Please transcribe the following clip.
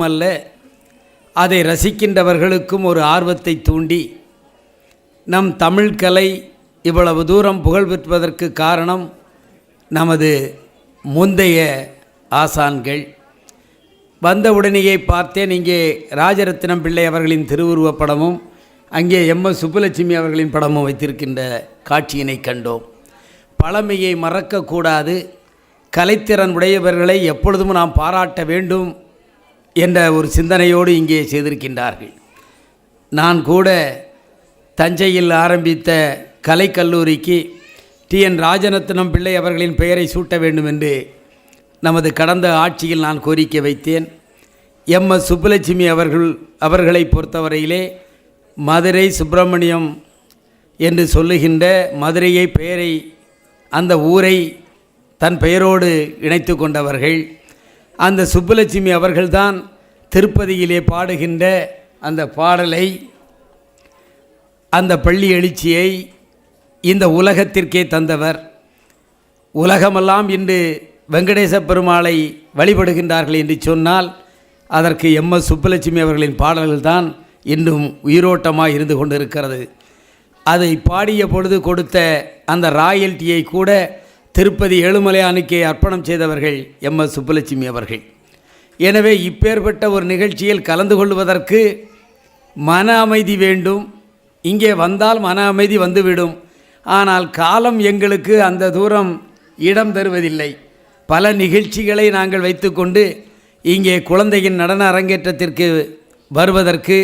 அல்ல, அதை ரசிக்கின்றவர்களுக்கும் ஒரு ஆர்வத்தை தூண்டி நம் தமிழ் கலை இவ்வளவு தூரம் புகழ் பெற்றுவதற்கு காரணம் நமது முந்தைய ஆசான்கள். வந்தவுடனேயே பார்த்தேன், இங்கே ராஜரத்தினம் பிள்ளை அவர்களின் திருவுருவப் படமும் அங்கே எம்.எஸ். சுப்புலட்சுமி அவர்களின் படமும் வைத்திருக்கின்ற காட்சியினை கண்டோம். பழமையை மறக்கக்கூடாது, கலைத்திறன் உடையவர்களை எப்பொழுதும் நாம் பாராட்ட வேண்டும் என்ற ஒரு சிந்தனையோடு இங்கே செய்திருக்கின்றார்கள். நான் கூட தஞ்சையில் ஆரம்பித்த கலைக்கல்லூரிக்கு டி.என். ராஜரத்தினம் பிள்ளை அவர்களின் பெயரை சூட்ட வேண்டும் என்று நமது கடந்த ஆட்சியில் நான் கோரிக்கை வைத்தேன். எம்.எஸ். சுப்புலட்சுமி அவர்களை பொறுத்தவரையிலே மதுரை சுப்பிரமணியம் என்று சொல்லுகின்ற மதுரையை பெயரை, அந்த ஊரை தன் பெயரோடு இணைத்து கொண்டவர்கள். அந்த சுப்புலட்சுமி அவர்கள்தான் திருப்பதியிலே பாடுகின்ற அந்த பாடலை, அந்த பள்ளி எழுச்சியை இந்த உலகத்திற்கே தந்தவர். உலகமெல்லாம் இன்று வெங்கடேச பெருமாளை வழிபடுகின்றார்கள் என்று சொன்னால் அதற்கு எம்.எஸ். சுப்புலட்சுமி அவர்களின் பாடல்கள்தான் இன்னும் உயிரோட்டமாக இருந்து கொண்டிருக்கிறது. அதை பாடிய பொழுது கொடுத்த அந்த ராயல்ட்டியை கூட திருப்பதி ஏழுமலையானுக்கே அர்ப்பணம் செய்தவர்கள் எம்.எஸ். சுப்புலட்சுமி அவர்கள். எனவே இப்பேற்பட்ட ஒரு நிகழ்ச்சியில் கலந்து கொள்வதற்கு மன அமைதி வேண்டும். இங்கே வந்தால் மன அமைதி வந்துவிடும். ஆனால் காலம் எங்களுக்கு அந்த தூரம் இடம் தருவதில்லை. பல நிகழ்ச்சிகளை நாங்கள் வைத்துக்கொண்டு இங்கே குழந்தையின் நடன அரங்கேற்றத்திற்கு வருவதற்கு